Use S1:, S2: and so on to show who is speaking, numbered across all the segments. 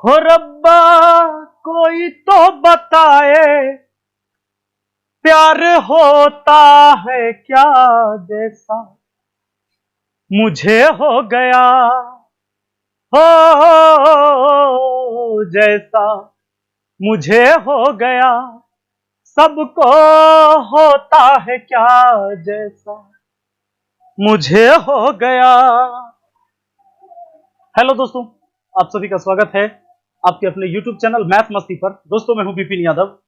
S1: हो रब्बा कोई तो बताए प्यार होता है क्या जैसा मुझे हो गया हो जैसा मुझे हो गया सबको होता है क्या जैसा मुझे हो गया। हेलो दोस्तों, आप सभी का स्वागत है आपके अपने YouTube चैनल मैथ मस्ती पर। दोस्तों मैं हूं विपिन यादव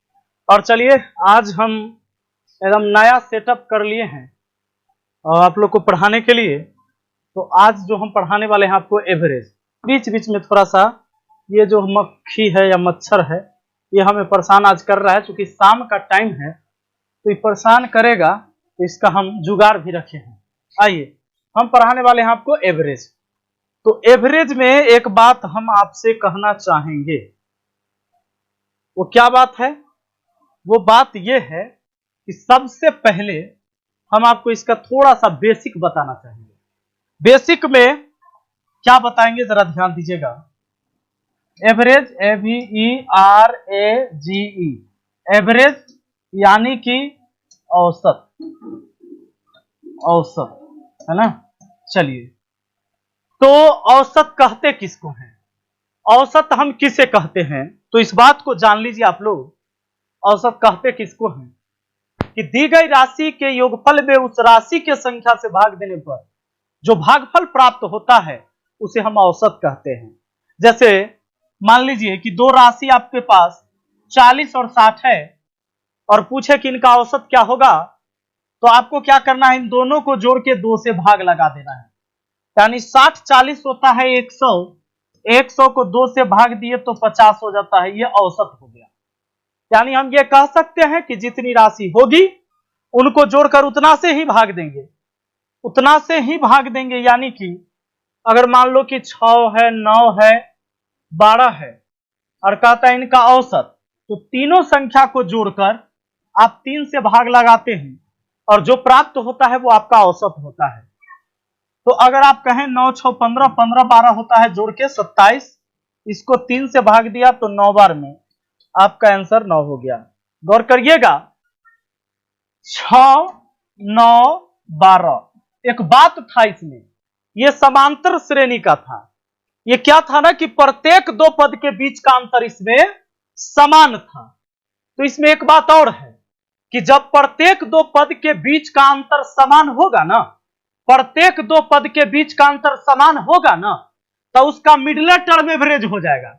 S1: और चलिए आज हम एकदम नया सेटअप कर लिए हैं और आप लोग को पढ़ाने के लिए। तो आज जो हम पढ़ाने वाले हैं आपको एवरेज। बीच बीच में थोड़ा सा ये जो मक्खी है या मच्छर है ये हमें परेशान आज कर रहा है, क्योंकि शाम का टाइम है तो ये परेशान करेगा, तो इसका हम जुगाड़ भी रखे हैं। आइए हम पढ़ाने वाले हैं आपको एवरेज। तो एवरेज में एक बात हम आपसे कहना चाहेंगे, वो क्या बात है? वो बात ये है कि सबसे पहले हम आपको इसका थोड़ा सा बेसिक बताना चाहेंगे। बेसिक में क्या बताएंगे जरा ध्यान दीजिएगा। एवरेज AVERAGE एवरेज यानी कि औसत, औसत है ना। चलिए, तो औसत कहते किसको हैं? औसत हम किसे कहते हैं? तो इस बात को जान लीजिए आप लोग, औसत कहते किसको हैं कि दी गई राशि के योगफल में उस राशि के संख्या से भाग देने पर जो भागफल प्राप्त होता है उसे हम औसत कहते हैं। जैसे मान लीजिए कि दो राशि आपके पास 40 और 60 है और पूछे कि इनका औसत क्या होगा, तो आपको क्या करना है, इन दोनों को जोड़ के 2 से भाग लगा देना है। यानी 60 40 होता है 100, 100 को 2 से भाग दिए तो 50 हो जाता है, ये औसत हो गया। यानी हम ये कह सकते हैं कि जितनी राशि होगी उनको जोड़कर उतना से ही भाग देंगे, उतना से ही भाग देंगे। यानी कि अगर मान लो कि 6 है, 9 है, 12 है और कहता है इनका औसत, तो तीनों संख्या को जोड़कर आप 3 से भाग लगाते हैं और जो प्राप्त होता है वो आपका औसत होता है। तो अगर आप कहें 9 6 15, 15 12 होता है जोड़ के 27, इसको 3 से भाग दिया तो 9 बार में आपका आंसर 9 हो गया। गौर करिएगा, 6 9 12 एक बात था इसमें, यह समांतर श्रेणी का था। यह क्या था ना कि प्रत्येक दो पद के बीच का अंतर इसमें समान था। तो इसमें एक बात और है कि जब प्रत्येक दो पद के बीच का अंतर समान होगा ना, प्रत्येक दो पद के बीच का अंतर समान होगा ना, तो उसका मिडिल टर्म एवरेज हो जाएगा।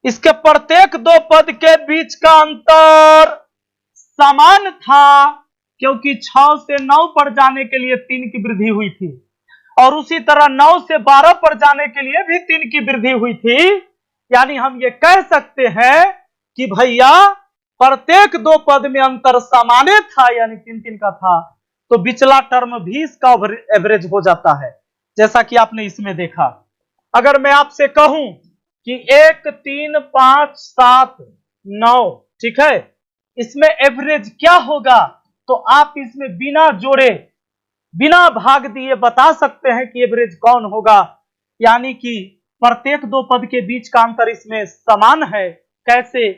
S1: इसके प्रत्येक दो पद के बीच का अंतर समान था, क्योंकि 6 से 9 पर जाने के लिए 3 की वृद्धि हुई थी और उसी तरह 9 से 12 पर जाने के लिए भी 3 की वृद्धि हुई थी। यानी हम ये कह सकते हैं कि भैया प्रत्येक दो पद में अंतर समान था, यानी 3 का था, तो पिछला टर्म भी इसका एवरेज हो जाता है, जैसा कि आपने इसमें देखा। अगर मैं आपसे कहूं कि 1 3 5 7 9, ठीक है, इसमें एवरेज क्या होगा, तो आप इसमें बिना जोड़े बिना भाग दिए बता सकते हैं कि एवरेज कौन होगा। यानी कि प्रत्येक दो पद के बीच का अंतर इसमें समान है। कैसे?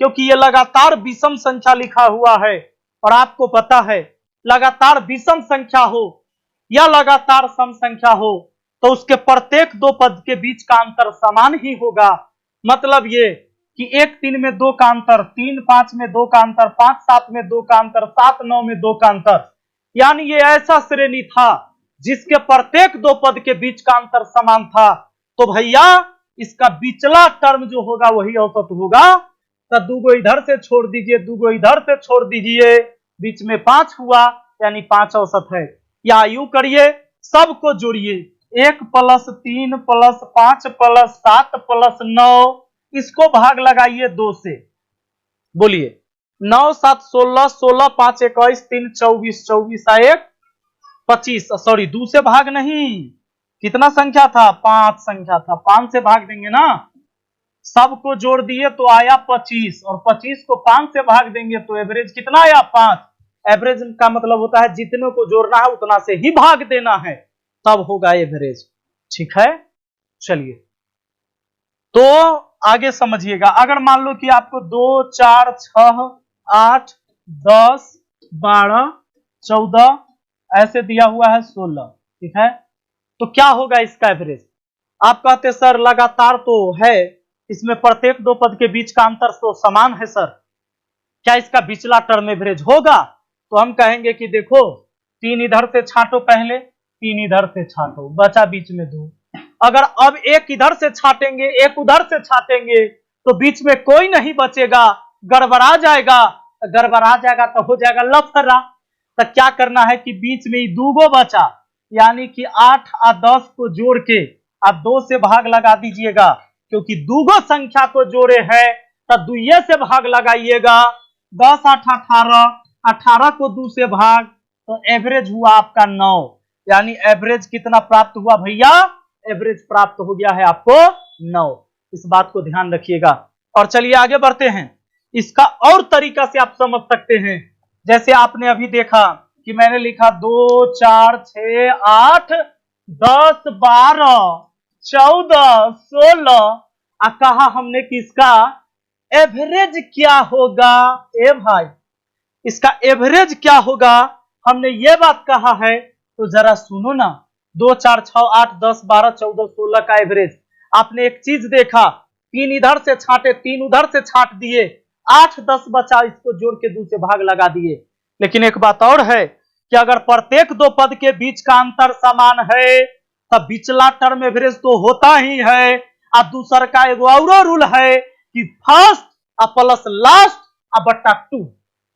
S1: क्योंकि ये लगातार विषम संख्या लिखा हुआ है और आपको पता है लगातार विषम संख्या हो या लगातार सम संख्या हो तो उसके प्रत्येक दो पद के बीच का अंतर समान ही होगा। मतलब ये कि 1 3 में 2 का अंतर, 3 5 में 2 का अंतर, 5 7 में 2 का अंतर, 7 9 में 2 का अंतर। यानी ये ऐसा श्रेणी था जिसके प्रत्येक दो पद के बीच का अंतर समान था। तो भैया इसका बीचला टर्म जो होगा वही औसत होगा। तो 2 गो इधर से छोड़ दीजिए, 2 गो इधर से छोड़ दीजिए, बीच में 5 हुआ, यानी 5 औसत है। या यूं करिए, सबको जोड़िए, 1 + 3 + 5 + 7 + 9, इसको भाग लगाइए 2 से। बोलिए, 9 7 16, 16 5 21, 3 24, 24 1 25। सॉरी, 2 से भाग नहीं, कितना संख्या था? 5 संख्या था, 5 से भाग देंगे ना। सबको जोड़ दिए तो आया 25 और 25 को 5 से भाग देंगे तो एवरेज कितना आया? 5। एवरेज का मतलब होता है जितने को जोड़ना है उतना से ही भाग देना है, तब होगा एवरेज। ठीक है, चलिए, तो आगे समझिएगा। अगर मान लो कि आपको 2, 4, 6, 8, 10, 12, 14 ऐसे दिया हुआ है 16, ठीक है, तो क्या होगा इसका एवरेज? आप कहते सर लगातार तो है, इसमें प्रत्येक दो पद के बीच का अंतर तो समान है सर, क्या इसका बिचला टर्म एवरेज होगा? तो हम कहेंगे कि देखो 3 इधर से छांटो, पहले 3 इधर से छांटो, बचा बीच में 2। अगर अब एक इधर से छाटेंगे, एक उधर से छाटेंगे, तो बीच में कोई नहीं बचेगा, गड़बड़ा जाएगा। गड़बड़ा जाएगा तो हो जाएगा लफड़ा। तो क्या करना है कि बीच में ही 2 बचा, यानी कि 8 और 10 को जोड़ के आप 2 से भाग लगा दीजिएगा, क्योंकि 2 संख्या को जोड़े हैं तो 2 से भाग लगाइएगा। 10, 8, 18, 18 को 2 से भाग, तो एवरेज हुआ आपका 9। यानी एवरेज कितना प्राप्त हुआ भैया? एवरेज प्राप्त हो गया है आपको 9। इस बात को ध्यान रखिएगा। और चलिए आगे बढ़ते हैं। इसका और तरीका से आप समझ सकते हैं। जैसे आपने अभी देखा कि मैंने लिखा 2, 4, 6, 8, 10, 12, 14, 16, कहा हमने कि इसका एवरेज क्या होगा? ए भाई, इसका एवरेज क्या होगा? हमने ये बात कहा है, तो जरा सुनो ना। 2, 4, 6, 8, 10, 12, 14, 16 का एवरेज। आपने एक चीज देखा, 3 इधर से छाटे, 3 उधर से छाट दिए, 8, 10 बचा, इसको जोड़ के 2 से भाग लगा दिए। लेकिन एक बात और है कि अगर प्रत्येक दो पद के बीच का अंतर समान है, तब बिचला टर्म एवरेज तो होता ही है। और दूसरा का एक और रूल है कि फर्स्ट प्लस लास्ट बट्टा 2,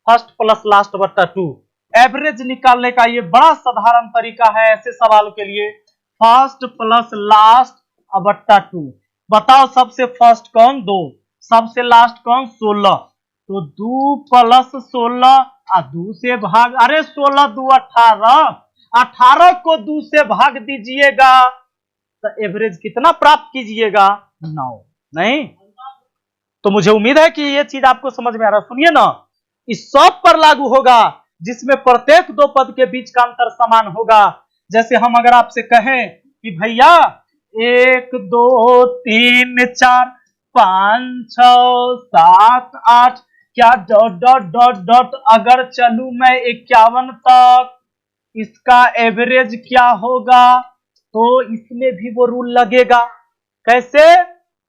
S1: फर्स्ट प्लस लास्ट बट्टा 2। एवरेज निकालने का ये बड़ा साधारण तरीका है ऐसे सवाल के लिए। फर्स्ट प्लस लास्ट बट्टा 2। बताओ सबसे फर्स्ट कौन? 2। सबसे लास्ट कौन? 16। तो 2 प्लस 16 और 2 से भाग, अरे 16 2 18, 18 को 2 से भाग दीजिएगा, तो एवरेज कितना प्राप्त कीजिएगा? 9। नहीं? तो मुझे उम्मीद है कि ये चीज आपको समझ में आ रहा है। सुनिए ना, इस सब पर लागू होगा जिसमें प्रत्येक दो पद के बीच का अंतर समान होगा। जैसे हम अगर आपसे कहें कि भैया 1, 2, 3, 4, 5, 6, 7, 8, क्या डॉट डॉट डॉट डॉट अगर चलू मैं 51 तक, इसका एवरेज क्या होगा? तो इसमें भी वो रूल लगेगा। कैसे?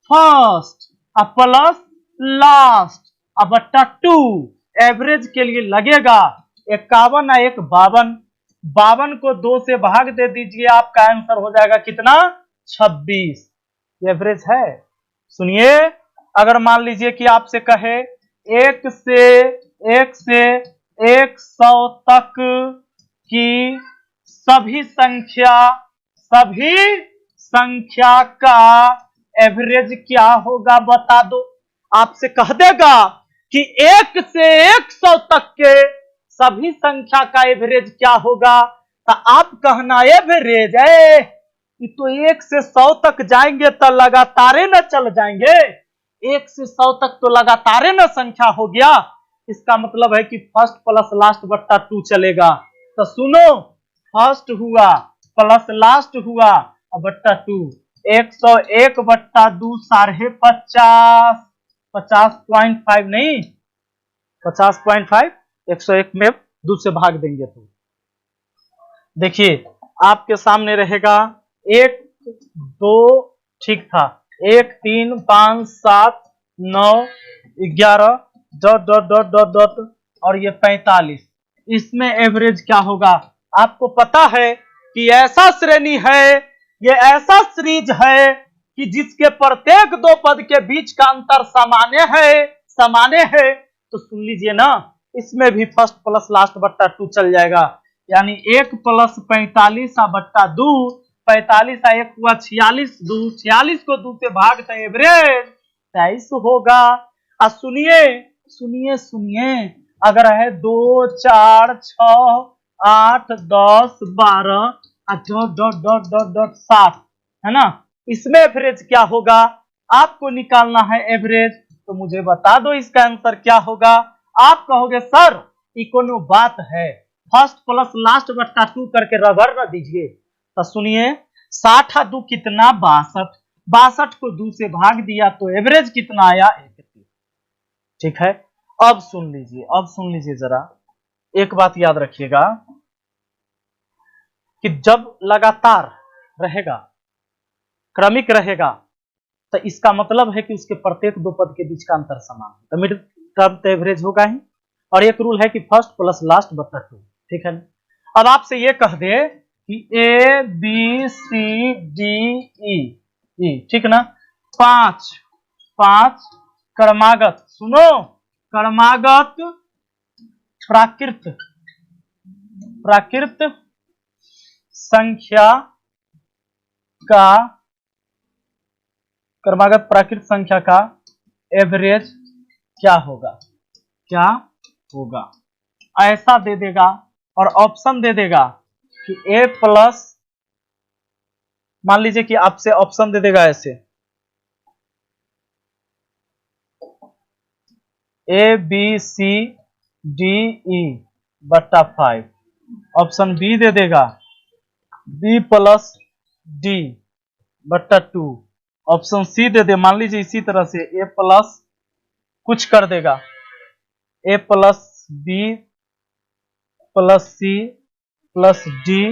S1: फर्स्ट प्लस लास्ट बट्टा 2 एवरेज के लिए लगेगा 51 और 1 52। 52 को 2 से भाग दे दीजिए, आपका आंसर हो जाएगा कितना? 26। एवरेज है। सुनिए, अगर मान लीजिए कि आपसे कहे 1 से 100 तक की सभी संख्या का एवरेज क्या होगा बता दो। आपसे कह देगा कि 1 से 100 तक के सभी संख्या का एवरेज क्या होगा, तो आप कहना एवरेज है, तो 1 से 100 तक जाएंगे तो लगातार न चल जाएंगे। 1 से 100 तक तो लगातार न संख्या हो गया, इसका मतलब है कि फर्स्ट प्लस लास्ट बट्टा 2 चलेगा। तो सुनो, फर्स्ट हुआ प्लस लास्ट हुआ बट्टा 2, 101 बट्टा 2 50, 50.5 नहीं, 50.5, 101 में 2 से भाग देंगे तो देखिए आपके सामने रहेगा 1, 2, ठीक था, 1, 3, 5, 7, 9, 11 dot dot dot dot dot और ये 45। इसमें एवरेज क्या होगा? आपको पता है कि ऐसा श्रेणी है, ये ऐसा सीरीज है कि जिसके प्रत्येक दो पद के बीच का अंतर सामान्य है। तो सुन लीजिए ना, इसमें भी फर्स्ट प्लस लास्ट बट्टा 2 चल जाएगा। यानी 1 प्लस 45 बट्टा 2, 45 और 1 हुआ 46, 46 को 2 से भाग तो एवरेज 23 होगा। और सुनिए, अगर है 2, 4, 6, 8, 10, 12 डॉट 7 है ना, इसमें एवरेज क्या होगा? आपको निकालना है एवरेज, तो मुझे बता दो इसका आंसर क्या होगा। आप कहोगे सर ये कोनो बात है, फर्स्ट प्लस लास्ट बट्टा 2 करके रगड़ न दीजिए। तो सुनिए, 60 2 कितना? 62, 62 को 2 से भाग दिया तो एवरेज कितना आया? 31। ठीक है, अब सुन लीजिए जरा, एक बात याद रखिएगा कि जब लगातार रहेगा, क्रमिक रहेगा, तो इसका मतलब है कि उसके प्रत्येक दो पद के बीच का अंतर समान है, तो मिड टर्म तो एवरेज होगा ही। और एक रूल है कि फर्स्ट प्लस लास्ट बटा 2। ठीक है, अब आपसे ये कह दे कि ए बी सी डी ई, ठीक ना, 5 क्रमागत, सुनो, क्रमागत प्राकृत संख्या का, क्रमागत प्राकृत संख्या का एवरेज क्या होगा? ऐसा दे देगा और ऑप्शन दे देगा कि ए प्लस, मान लीजिए कि आपसे ऑप्शन दे देगा ऐसे, ए बी सी डी ई बट्टा 5, ऑप्शन बी दे देगा बी प्लस डी बट्टा 2, ऑप्शन सी दे दे, मान लीजिए इसी तरह से ए प्लस कुछ कर देगा, A plus B plus C plus D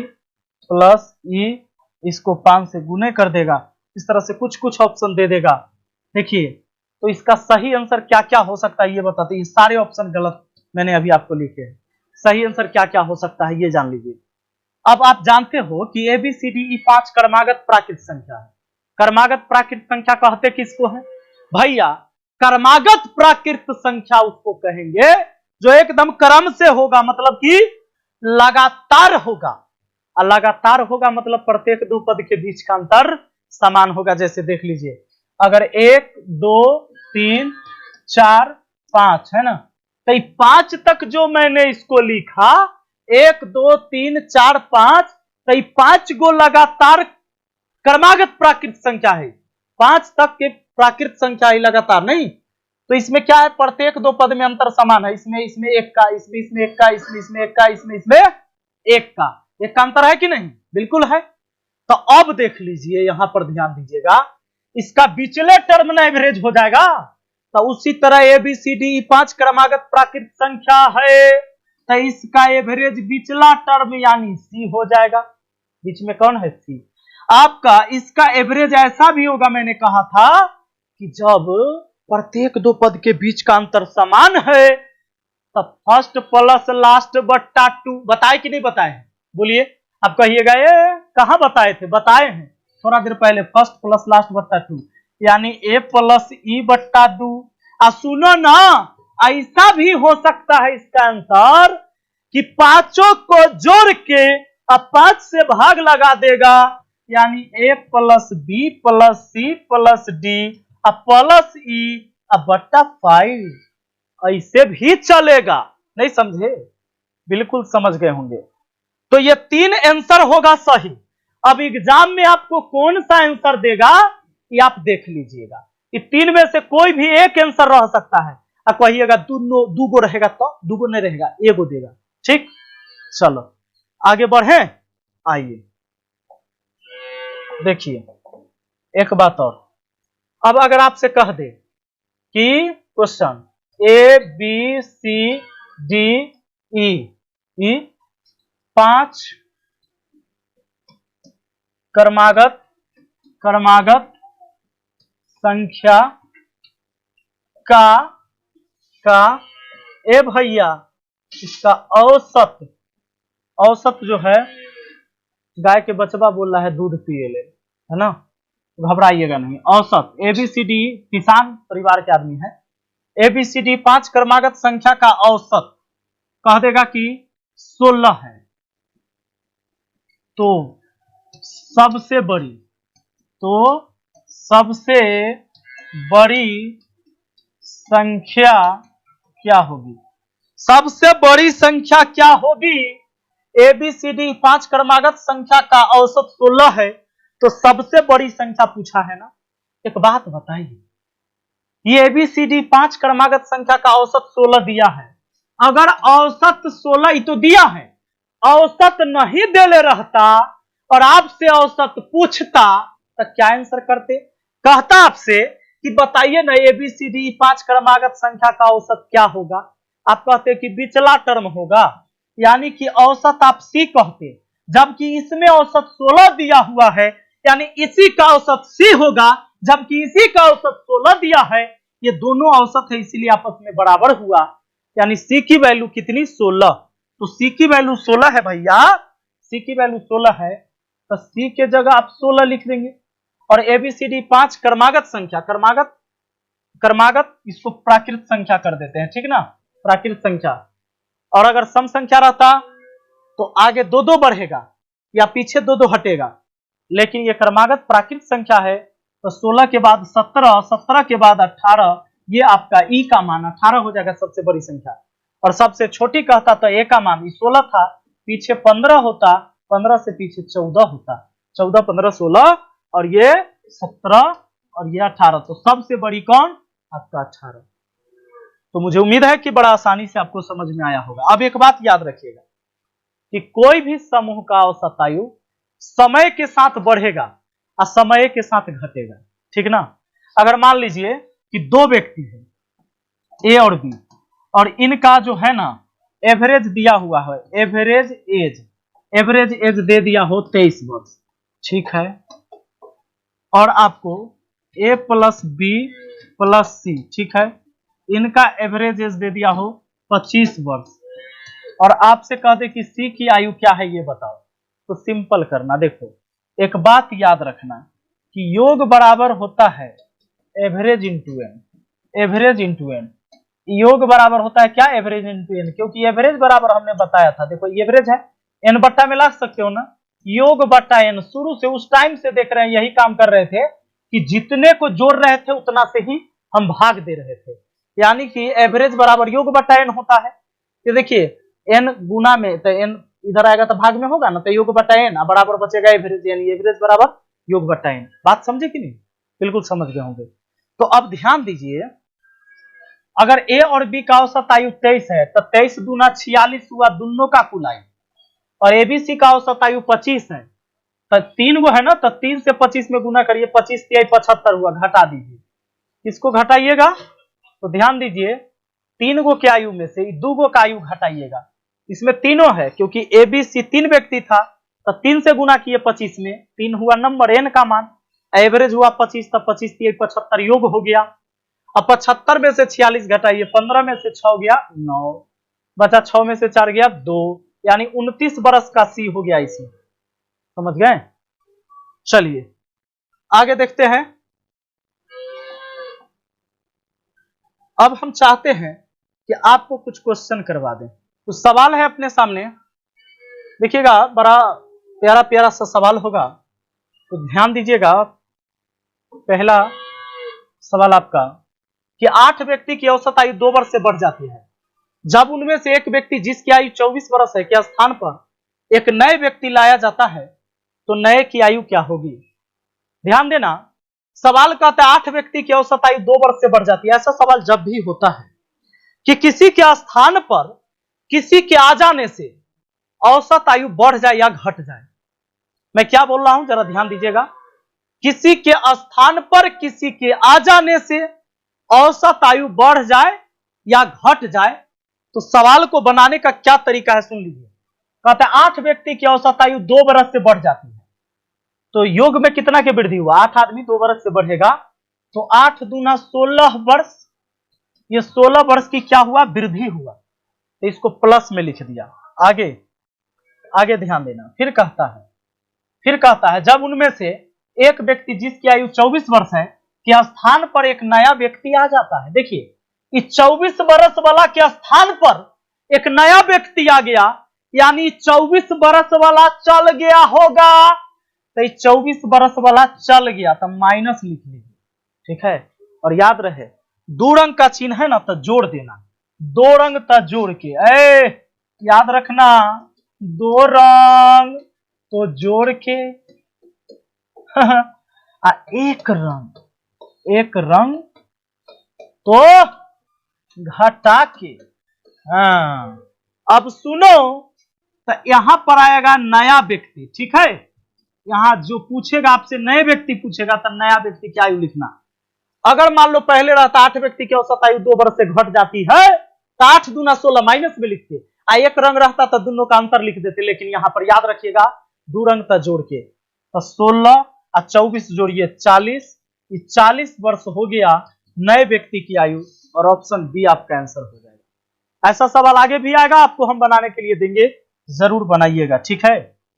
S1: plus E, इसको 5 से गुने कर देगा, इस तरह से कुछ ऑप्शन दे देगा। देखिए, तो इसका सही आंसर क्या क्या हो सकता है ये बताते हैं। ये सारे ऑप्शन गलत मैंने अभी आपको लिखे हैं, सही आंसर क्या क्या हो सकता है ये जान लीजिए। अब आप जानते हो कि ए बी सी डी ई 5 क्रमागत प्राकृत संख्या है। क्रमागत प्राकृत संख्या कहते किसको है भैया? क्रमागत प्राकृत संख्या उसको कहेंगे जो एकदम क्रम से होगा, मतलब कि लगातार होगा। और लगातार होगा मतलब प्रत्येक दो पद के बीच का अंतर समान होगा। जैसे देख लीजिए, अगर 1 2 3 4 5 है ना, तो 5 तक जो मैंने इसको लिखा 1 2 3 4 5, तो 5 गो लगातार क्रमागत प्राकृत संख्या है। 5 तक के प्राकृत संख्या है, लगातार नहीं। तो इसमें क्या है, प्रत्येक दो पद में अंतर समान है। इसमें एक का, इसमें एक का, इसमें एक का, इसमें एक का, एक का अंतर है कि नहीं? बिल्कुल है। तो अब देख लीजिए, यहां पर ध्यान दीजिएगा, इसका बिचले टर्म ना एवरेज हो जाएगा। तो उसी तरह ए बी सी डी 5 क्रमागत प्राकृत संख्या है, तो इसका एवरेज बिचला टर्म यानी सी हो जाएगा। बीच में कौन है? सी। आपका इसका एवरेज ऐसा भी होगा, मैंने कहा था कि जब प्रत्येक दो पद के बीच का अंतर समान है तब फर्स्ट प्लस लास्ट बट्टा 2। बताए कि नहीं बताए? बोलिए, आप कहिएगा ये कहां बताए थे? बताए हैं थोड़ा देर पहले, फर्स्ट प्लस लास्ट बट्टा 2 यानी ए प्लस ई बट्टा 2। सुनो ना, ऐसा भी हो सकता है इसका आंसर कि पांचों को जोड़ के अब 5 से भाग लगा देगा, यानी A plus B plus C plus D plus E बट्टा 5। ऐसे भी चलेगा, नहीं समझे? बिल्कुल समझ गए होंगे। तो ये 3 आंसर होगा सही। अब एग्जाम में आपको कौन सा आंसर देगा ये आप देख लीजिएगा। ये 3 में से कोई भी एक आंसर रह सकता है। आप कहिएगा दूगो रहेगा, तो दूगो नहीं रहेगा, एगो देगा। ठीक, चलो आगे बढ़े। आइए देखिए एक बात और। अब अगर आपसे कह दे कि question A B C D E 5 क्रमागत संख्या का ए भैया इसका औसत जो है, गाय के बचवा बोल रहा है दूध पिए ले, है ना, घबराइएगा नहीं। औसत एबीसीडी किसान परिवार के आदमी है। एबीसीडी 5 क्रमागत संख्या का औसत कह देगा कि 16 है। तो सबसे बड़ी संख्या क्या होगी? सबसे बड़ी संख्या क्या होगी? एबीसीडी 5 क्रमागत संख्या का औसत 16 है, तो सबसे बड़ी संख्या पूछा है ना। एक बात बताइए, ये एबीसीडी 5 क्रमागत संख्या का औसत 16 दिया है। अगर औसत 16 ही तो दिया है, औसत नहीं देले रहता और आपसे औसत पूछता तो क्या आंसर करते? कहता आपसे कि बताइए ना ABCD 5 क्रमागत संख्या का औसत क्या होगा। आप कहते कि बिचला टर्म होगा, यानी कि औसत आप C कहते, जबकि इसमें औसत 16 दिया हुआ है, यानी इसी का औसत C होगा, जबकि इसी का औसत 16 दिया है। ये दोनों औसत है, इसीलिए आपस में बराबर हुआ, यानी C की वैल्यू कितनी 16। तो C की वैल्यू 16 है भैया, C की वैल्यू 16 है, तो C के जगह आप 16 लिख देंगे। और ABCD 5 क्रमागत संख्या, क्रमागत इसको प्राकृत संख्या कर देते हैं, ठीक ना, प्राकृत संख्या। और अगर सम संख्या रहता तो आगे 2-2 बढ़ेगा या पीछे 2-2 हटेगा, लेकिन ये क्रमागत प्राकृत संख्या है, तो 16 के बाद 17, 17 के बाद 18, ये आपका ई का मान 18 हो जाएगा, सबसे बड़ी संख्या। और सबसे छोटी कहता तो ए का मान 16 था, पीछे 15 होता, 15 से पीछे 14 होता, 14, 15, 16 और ये 17 और ये 18, तो सबसे बड़ी कौन, आपका 18। तो मुझे उम्मीद है कि बड़ा आसानी से आपको समझ में आया होगा। अब एक बात याद रखिएगा कि कोई भी समूह का औसत आयु समय के साथ बढ़ेगा और समय के साथ घटेगा, ठीक ना। अगर मान लीजिए कि 2 व्यक्ति है ए और बी, और इनका जो है ना एवरेज दिया हुआ है, एवरेज एज दे दिया हो 23 वर्ष, ठीक है, और आपको ए प्लस बी प्लस सी, ठीक है, इनका एवरेज एज दे दिया हो 25 वर्ष, और आपसे कह दे कि सी की आयु क्या है ये बताओ, तो सिंपल करना। देखो एक बात याद रखना कि योग बराबर होता है average into n, average into n, योग बराबर होता है क्या, एवरेज इंटू एन, क्योंकि एवरेज बराबर हमने बताया था, देखो एवरेज है, एन बट्टा में ला सकते हो ना, योग बट्टा एन, शुरू से उस टाइम से देख रहे हैं यही काम कर रहे थे कि जितने को जोड़ रहे थे उतना से ही हम भाग दे रहे थे, यानी कि एवरेज बराबर योग बट्टा एन होता है। ये देखिए एन गुना में, तो एन इधर आएगा तो भाग में होगा ना, तो योग बट्टा एन बराबर बचेगा एवरेज, यानी एवरेज बराबर योग बट्टा एन। बात समझे कि नहीं, बिल्कुल समझ गए होंगे। तो अब ध्यान दीजिए, अगर ए और बी का औसत आयु 23 है तो 23 दूना 46 हुआ दोनों का कुल आयु, और एबीसी का औसत आयु 25 है, तो 3 गो है ना, तो 3 से 25 में गुना करिए, 25 तिहाई 75 हुआ, घटा दीजिए, किसको घटाइएगा, तो ध्यान दीजिए 3 गो के आयु में से 2 गो का आयु घटाइएगा, इसमें तीनों है, क्योंकि एबीसी 3 व्यक्ति था, तो 3 से गुना किए 25 में, 3 हुआ नंबर एन का मान, एवरेज हुआ 25, तब 25 तिहाई 75 योग हो गया। अब 75 में से 46 घटाइए, 15 में से 6 गया 9, बचा 6 में से 4 गया 2, यानी 29 बरस का सी हो गया इसमें, समझ गए। चलिए आगे देखते हैं। अब हम चाहते हैं कि आपको कुछ क्वेश्चन करवा दें, तो सवाल है अपने सामने, देखिएगा बड़ा प्यारा प्यारा सा सवाल होगा, तो ध्यान दीजिएगा। पहला सवाल आपका कि 8 व्यक्ति की औसत आयु 2 वर्ष से बढ़ जाती है, जब उनमें से एक व्यक्ति जिसकी आयु 24 वर्ष है के स्थान पर एक नए व्यक्ति लाया जाता है, तो नए की आयु क्या होगी। ध्यान देना, सवाल कहता है 8 व्यक्ति की औसत आयु 2 वर्ष से बढ़ जाती है। ऐसा सवाल जब भी होता है कि किसी के स्थान पर किसी के आ जाने से औसत आयु बढ़ जाए या घट जाए, मैं क्या बोल रहा हूं जरा ध्यान दीजिएगा, किसी के स्थान पर किसी के आ जाने से औसत आयु बढ़ जाए या घट जाए, तो सवाल को बनाने का क्या तरीका है सुन लीजिए। कहते हैं 8 व्यक्ति की औसत आयु 2 वर्ष से बढ़ जाती है, तो योग में कितना की वृद्धि हुआ, 8 आदमी 2 वर्ष से बढ़ेगा, तो 8 दूना 16 वर्ष, ये 16 वर्ष की क्या हुआ, वृद्धि हुआ, तो इसको प्लस में लिख दिया। आगे आगे ध्यान देना, फिर कहता है जब उनमें से एक व्यक्ति जिसकी आयु 24 वर्ष है के स्थान पर एक नया व्यक्ति आ जाता है। देखिए इस 24 वर्ष वाला के स्थान पर एक नया व्यक्ति आ गया, यानी 24 वर्ष वाला चल गया होगा, तो 24 वर्ष वाला चल गया तो माइनस लिख लीजिए, ठीक है। और याद रहे 2 रंग का चिन्ह है ना, तो जोड़ देना, 2 रंग तो जोड़ के, याद रखना 2 रंग तो जोड़ के एक रंग तो घटा के। हाँ अब सुनो, तो यहां पर आएगा नया व्यक्ति, ठीक है, यहाँ जो पूछेगा आपसे, नए व्यक्ति पूछेगा तो नया व्यक्ति की आयु लिखना। अगर मान लो पहले रहता 8 व्यक्ति की औसत आयु 2 वर्ष से घट जाती है तो 8 दूना 16 माइनस में लिखते, एक रंग रहता तो दोनों का अंतर लिख देते, लेकिन यहाँ पर याद रखिएगा 2 रंग था जोड़ के, तो 16 और 24 जोड़िए 40, 40 वर्ष हो गया नए व्यक्ति की आयु, और ऑप्शन बी आपका आंसर हो जाएगा। ऐसा सवाल आगे भी आएगा, आपको हम बनाने के लिए देंगे, जरूर बनाइएगा, ठीक है।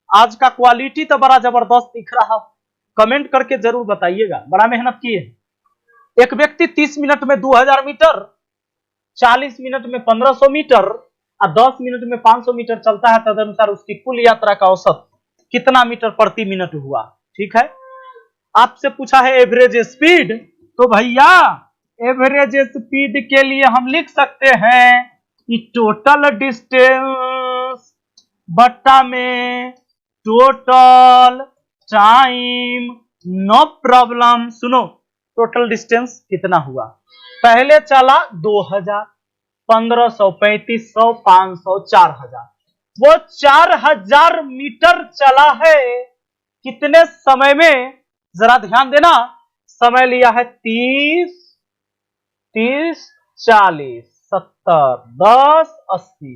S1: आज का क्वालिटी तो बड़ा जबरदस्त दिख रहा, कमेंट करके जरूर बताइएगा, बड़ा मेहनत किए। एक व्यक्ति 30 मिनट में 2000 मीटर, 40 मिनट में 1500 मीटर और 10 मिनट में 500 मीटर चलता है, तदनुसार उसकी कुल यात्रा का औसत कितना मीटर प्रति मिनट हुआ, ठीक है। आपसे पूछा है एवरेज स्पीड, तो भैया एवरेज स्पीड के लिए हम लिख सकते हैं कि टोटल डिस्टेंस बट्टा में टोटल टाइम, नो प्रॉब्लम। सुनो, टोटल डिस्टेंस कितना हुआ, पहले चला 2000, 1500, 3500, 500, 4000, वो 4000 मीटर चला है कितने समय में, जरा ध्यान देना, समय लिया है 30, 40, 70, 10, 80,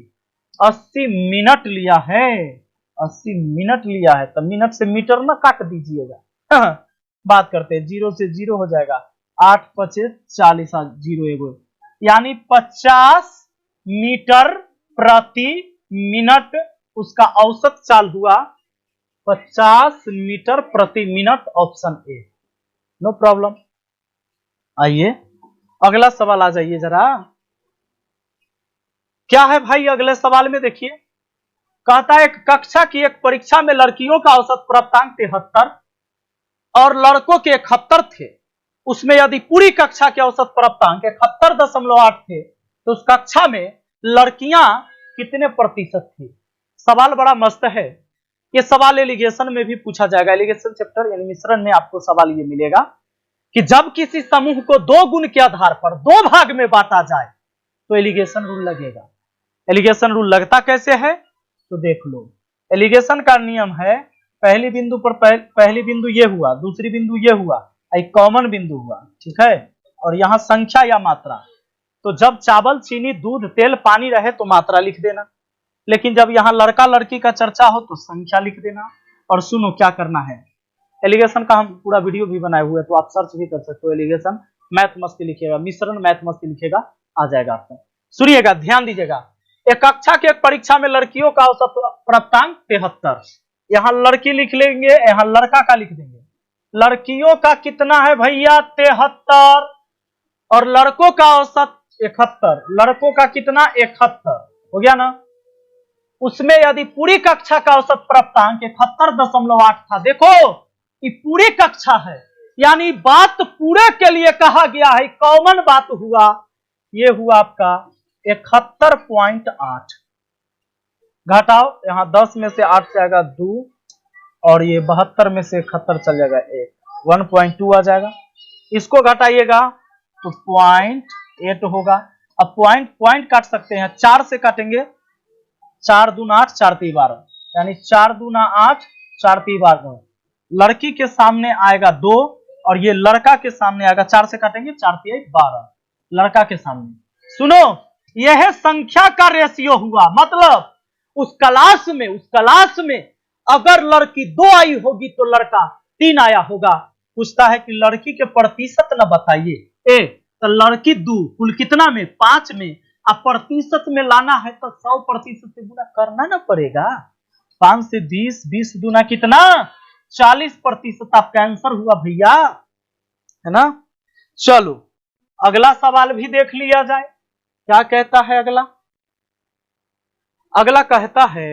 S1: 80 मिनट लिया है, 80 मिनट लिया है, तो मिनट से मीटर ना काट दीजिएगा। बात करते हैं, 0 से 0 हो जाएगा, 8 25 40, 0 एगो, यानी 50 मीटर प्रति मिनट उसका औसत चाल हुआ, 50 मीटर प्रति मिनट, ऑप्शन ए, नो प्रॉब्लम। आइए अगला सवाल आ जाइए जरा, क्या है भाई अगले सवाल में, देखिए कहता है एक कक्षा की एक परीक्षा में लड़कियों का औसत प्राप्तांक 73 और लड़कों के 71 थे, उसमें यदि पूरी कक्षा के औसत प्राप्तांक 71.8 थे तो उस कक्षा में लड़कियां कितने प्रतिशत थी। सवाल बड़ा मस्त है, ये सवाल एलिगेशन में भी पूछा जाएगा, एलिगेशन चैप्टर यानी मिश्रण में आपको सवाल ये मिलेगा कि जब किसी समूह को 2 गुण के आधार पर 2 भाग में बांटा जाए तो एलिगेशन रूल लगेगा। एलिगेशन रूल लगता कैसे है तो देख लो, एलिगेशन का नियम है पहली बिंदु पर पहली बिंदु ये हुआ, दूसरी बिंदु ये हुआ, एक कॉमन बिंदु हुआ, ठीक है, और यहां संख्या या मात्रा, तो जब चावल, चीनी, दूध, तेल, पानी रहे तो मात्रा लिख देना, लेकिन जब यहां लड़का लड़की का चर्चा हो तो संख्या लिख देना। और सुनो क्या करना है, एलिगेशन का हम पूरा वीडियो भी बनाए हुए, तो आप सर्च भी कर सकते हो, एलिगेशन मैथ मस्ती लिखिएगा, मिश्रण मैथ मस्ती लिखिएगा, आ जाएगा आपको। सुनिएगा, ध्यान दीजिएगा, एक कक्षा के एक परीक्षा में लड़कियों का औसत प्राप्तांक 73, यहां लड़की लिख लेंगे, यहां लड़का का लिख देंगे। लड़कियों का कितना है भैया 73 और लड़कों का औसत 71, लड़कों का कितना 71 हो गया ना। उसमें यदि पूरी कक्षा का औसत प्राप्तांक 71.8 था, देखो ये पूरी कक्षा है, यानी बात पूरे के लिए कहा गया है, कॉमन बात हुआ, ये हुआ आपका 71.8, घटाओ यहां 10 में से 8 जाएगा 2 और ये 72 में से 71 चल जाएगा 1, 1.2 आ जाएगा, इसको घटाइएगा तो 0.8 होगा। अब पॉइंट काट सकते हैं, 4 से काटेंगे, 4 दूना 8, 4 3 12, यानी 4 दूना 8, 4 3 12, लड़की के सामने आएगा 2 और ये लड़का के सामने आएगा, 4 से काटेंगे 4 3 12, लड़का के सामने। सुनो, यह संख्या का रेशियो हुआ, मतलब उस क्लास में अगर लड़की 2 आई होगी तो लड़का 3 आया होगा। पूछता है कि लड़की के प्रतिशत न बताइए, तो लड़की 2 कुल कितना में 5 में, अब प्रतिशत में लाना है तो 100% से गुना करना ना पड़ेगा, 5 से 20, 20 दूना कितना 40%, आपका आंसर हुआ भैया, है ना। चलो अगला सवाल भी देख लिया जाए, क्या कहता है अगला। अगला कहता है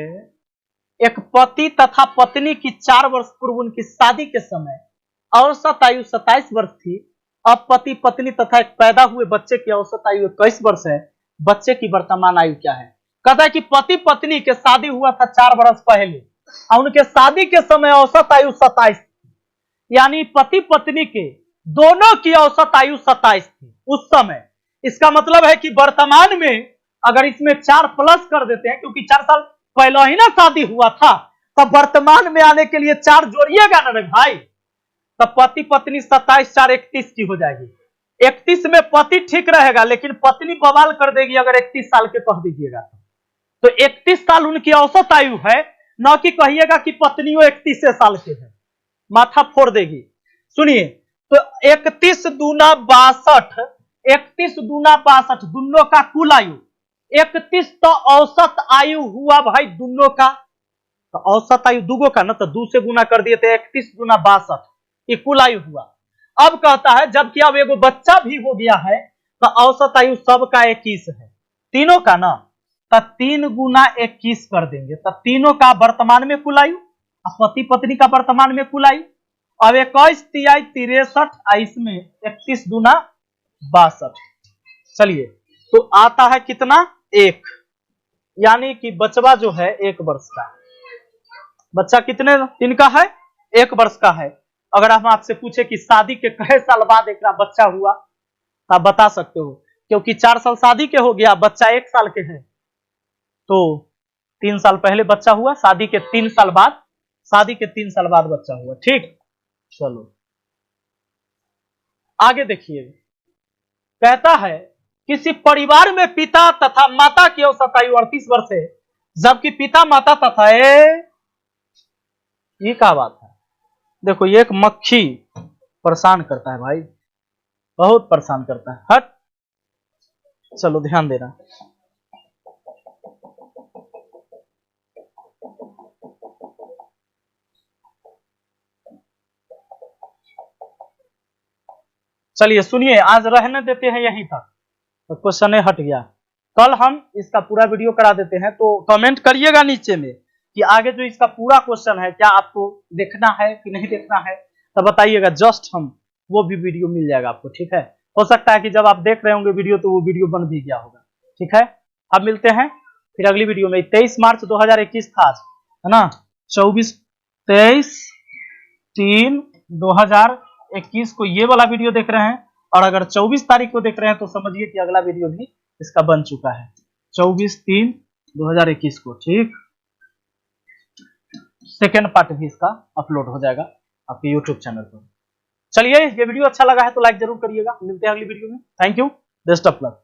S1: एक पति तथा पत्नी की 4 वर्ष पूर्व उनकी शादी के समय औसत आयु 27 वर्ष थी, अब पति पत्नी तथा एक पैदा हुए बच्चे की औसत आयु 21 वर्ष है, बच्चे की वर्तमान आयु क्या है। कहता है कि पति पत्नी के शादी हुआ था 4 वर्ष पहले और उनके शादी के समय औसत आयु 27 थी, यानी पति पत्नी के दोनों की औसत आयु 27 थी उस समय। इसका मतलब है कि वर्तमान में अगर इसमें 4 प्लस कर देते हैं, क्योंकि 4 साल पहले ही ना शादी हुआ था, तो वर्तमान में आने के लिए 4 जोड़िएगा ना रे भाई, तो पति पत्नी 27 4 31 की हो जाएगी। 31 में पति ठीक रहेगा, लेकिन पत्नी बवाल कर देगी अगर 31 साल के कह दीजिएगा तो 31 साल उनकी औसत आयु है, न कि कहिएगा कि पत्नियों 31 साल के है, माथा फोड़ देगी। सुनिए, तो 31 दूना 62, 31 दूना 62 दोनों का कुल आयु 31, तो औसत आयु हुआ भाई दोनों का, तो औसत आयु दुगो का ना, तो 2 से गुना कर दिए तो 31 दूना 62 ये कुल आयु हुआ। अब कहता है जबकि अब एगो बच्चा भी हो गया है तो औसत आयु सबका 21 है, तीनों का ना, तो 3 गुना 21 कर देंगे, तो तीनों का वर्तमान में कुल आयु, पति पत्नी का वर्तमान में कुल आयु। अब 21 तिहाई 63, इसमें 31 दूना 62, चलिए तो आता है कितना 1, यानी कि बचवा जो है 1 वर्ष का। बच्चा कितने दिन का है? 1 वर्ष का है। अगर हम आपसे पूछे कि शादी के कई साल बाद एक बच्चा हुआ तो आप बता सकते हो, क्योंकि 4 साल शादी के हो गया, बच्चा 1 साल के है, तो 3 साल पहले बच्चा हुआ, शादी के 3 साल बाद, शादी के 3 साल बाद बच्चा हुआ। ठीक, चलो आगे देखिए, कहता है किसी परिवार में पिता तथा माता की औसत आयु 38 वर्ष है, जबकि पिता माता तथा ये क्या बात है? देखो ये एक मक्खी परेशान करता है भाई, बहुत परेशान करता है, हट, चलो ध्यान देना। चलिए सुनिए, आज रहने देते हैं यहीं तक, तो क्वेश्चन हट गया, कल हम इसका पूरा वीडियो करा देते हैं, तो कमेंट करिएगा नीचे में कि आगे जो इसका पूरा क्वेश्चन है क्या आपको देखना है कि नहीं देखना है, तो बताइएगा, जस्ट हम वो भी वीडियो मिल जाएगा आपको। ठीक है, हो सकता है कि जब आप देख रहे होंगे वीडियो तो वो वीडियो बन भी गया होगा। ठीक है, अब मिलते हैं फिर अगली वीडियो में। 23 मार्च 2021 था आज, है ना, 23/3/2021 को ये वाला वीडियो देख रहे हैं, और अगर 24 तारीख को देख रहे हैं तो समझिए कि अगला वीडियो भी इसका बन चुका है, 24/3/2021 को। ठीक, सेकेंड पार्ट भी इसका अपलोड हो जाएगा आपके यूट्यूब चैनल पर। चलिए, ये वीडियो अच्छा लगा है तो लाइक जरूर करिएगा, मिलते हैं अगली वीडियो में। Thank you, best of luck.